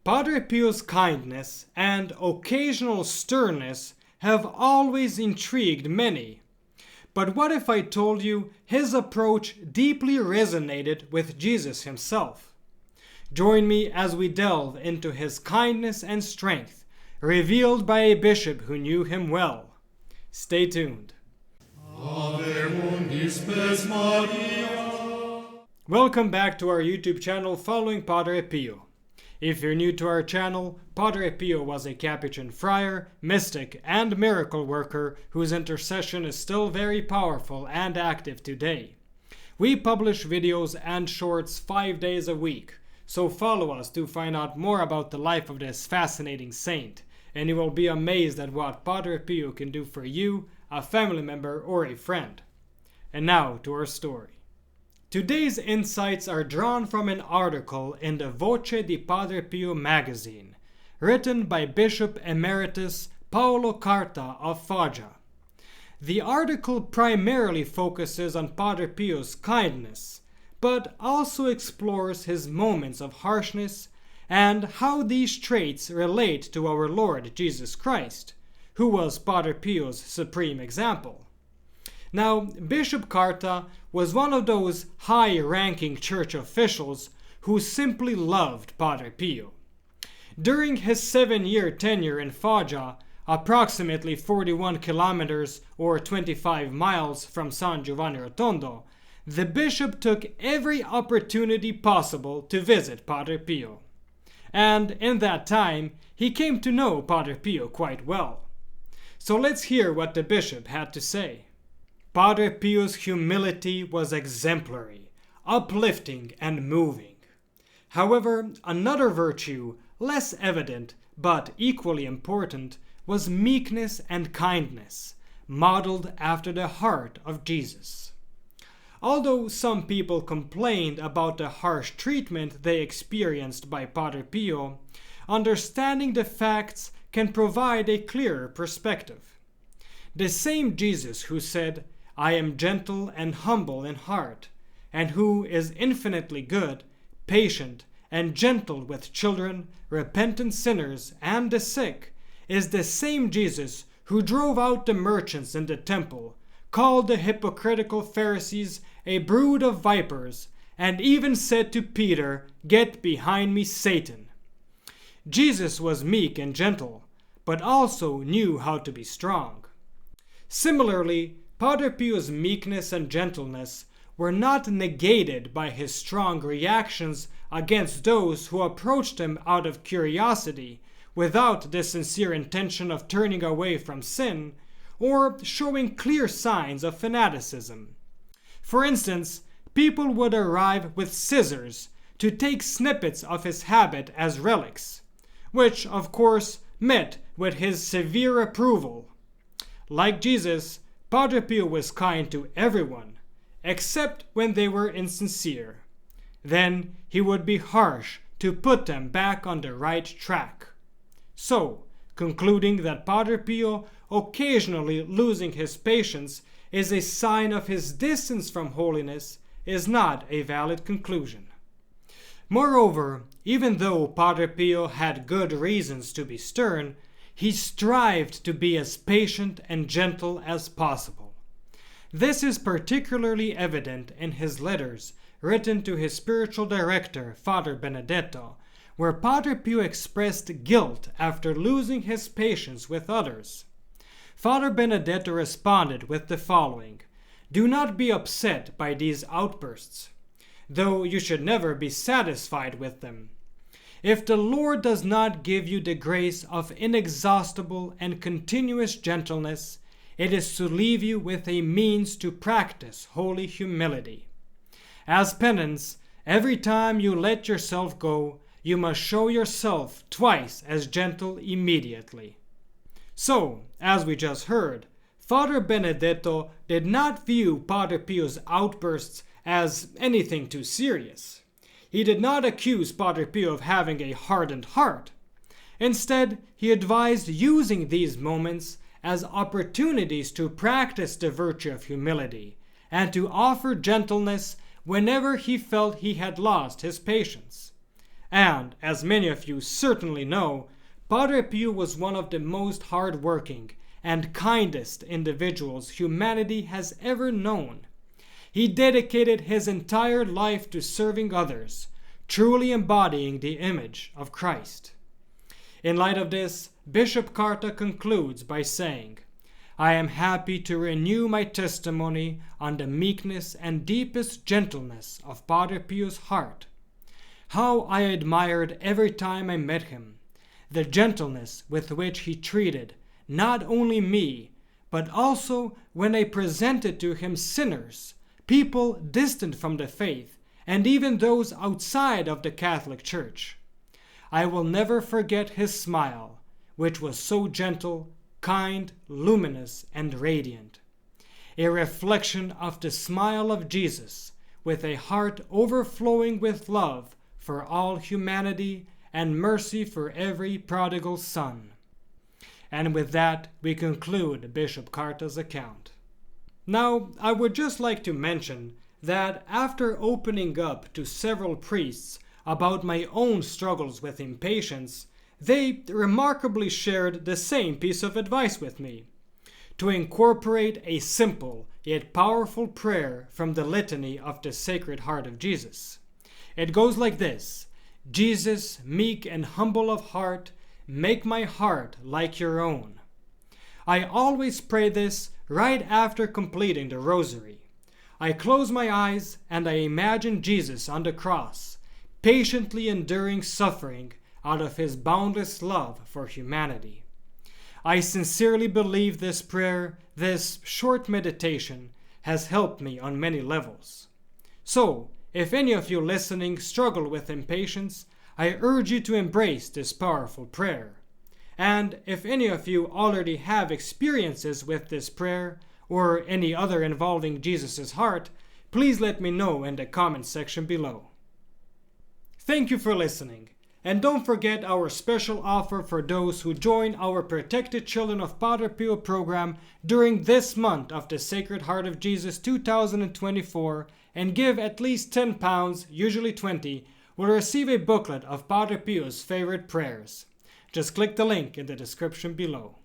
Padre Pio's kindness and occasional sternness have always intrigued many. But what if I told you his approach deeply resonated with Jesus himself? Join me as we delve into his kindness and strength, revealed by a bishop who knew him well. Stay tuned. Welcome back to our YouTube channel following Padre Pio. If you're new to our channel, Padre Pio was a Capuchin friar, mystic, and miracle worker whose intercession is still very powerful and active today. We publish videos and shorts 5 days a week, so follow us to find out more about the life of this fascinating saint, and you will be amazed at what Padre Pio can do for you, a family member, or a friend. And now to our story. Today's insights are drawn from an article in the Voce di Padre Pio magazine, written by Bishop Emeritus Paolo Carta of Foggia. The article primarily focuses on Padre Pio's kindness, but also explores his moments of harshness and how these traits relate to our Lord Jesus Christ, who was Padre Pio's supreme example. Now, Bishop Carta was one of those high-ranking church officials who simply loved Padre Pio. During his 7-year tenure in Foggia, approximately 41 kilometers or 25 miles from San Giovanni Rotondo, the bishop took every opportunity possible to visit Padre Pio. And in that time, he came to know Padre Pio quite well. So let's hear what the bishop had to say. Padre Pio's humility was exemplary, uplifting, and moving. However, another virtue, less evident but equally important, was meekness and kindness, modeled after the heart of Jesus. Although some people complained about the harsh treatment they experienced by Padre Pio, understanding the facts can provide a clearer perspective. The same Jesus who said, "I am gentle and humble in heart," and who is infinitely good, patient, and gentle with children, repentant sinners, and the sick, is the same Jesus who drove out the merchants in the temple, called the hypocritical Pharisees a brood of vipers, and even said to Peter, "Get behind me, Satan." Jesus was meek and gentle, but also knew how to be strong. Similarly, Padre Pio's meekness and gentleness were not negated by his strong reactions against those who approached him out of curiosity, without the sincere intention of turning away from sin, or showing clear signs of fanaticism. For instance, people would arrive with scissors to take snippets of his habit as relics, which of course met with his severe approval. Like Jesus, Padre Pio was kind to everyone, except when they were insincere. Then he would be harsh to put them back on the right track. So, concluding that Padre Pio occasionally losing his patience is a sign of his distance from holiness is not a valid conclusion. Moreover, even though Padre Pio had good reasons to be stern, he strived to be as patient and gentle as possible. This is particularly evident in his letters written to his spiritual director, Father Benedetto, where Padre Pio expressed guilt after losing his patience with others. Father Benedetto responded with the following: "Do not be upset by these outbursts, though you should never be satisfied with them. If the Lord does not give you the grace of inexhaustible and continuous gentleness, it is to leave you with a means to practice holy humility. As penance, every time you let yourself go, you must show yourself twice as gentle immediately." So, as we just heard, Father Benedetto did not view Padre Pio's outbursts as anything too serious. He did not accuse Padre Pio of having a hardened heart. Instead, he advised using these moments as opportunities to practice the virtue of humility and to offer gentleness whenever he felt he had lost his patience. And, as many of you certainly know, Padre Pio was one of the most hard-working and kindest individuals humanity has ever known. He dedicated his entire life to serving others, truly embodying the image of Christ. In light of this, Bishop Carta concludes by saying, "I am happy to renew my testimony on the meekness and deepest gentleness of Padre Pio's heart. How I admired every time I met him, the gentleness with which he treated not only me, but also when I presented to him sinners, people distant from the faith, and even those outside of the Catholic Church. I will never forget his smile, which was so gentle, kind, luminous, and radiant. A reflection of the smile of Jesus, with a heart overflowing with love for all humanity and mercy for every prodigal son." And with that, we conclude Bishop Carta's account. Now, I would just like to mention that after opening up to several priests about my own struggles with impatience, they remarkably shared the same piece of advice with me: to incorporate a simple yet powerful prayer from the litany of the Sacred Heart of Jesus. It goes like this: "Jesus, meek and humble of heart, make my heart like your own." I always pray this right after completing the rosary. I close my eyes and I imagine Jesus on the cross, patiently enduring suffering out of his boundless love for humanity. I sincerely believe this prayer, this short meditation, has helped me on many levels. So, if any of you listening struggle with impatience, I urge you to embrace this powerful prayer. And if any of you already have experiences with this prayer, or any other involving Jesus' heart, please let me know in the comment section below. Thank you for listening, and don't forget our special offer for those who join our Protected Children of Padre Pio program during this month of the Sacred Heart of Jesus 2024 and give at least £10, usually 20, will receive a booklet of Padre Pio's favorite prayers. Just click the link in the description below.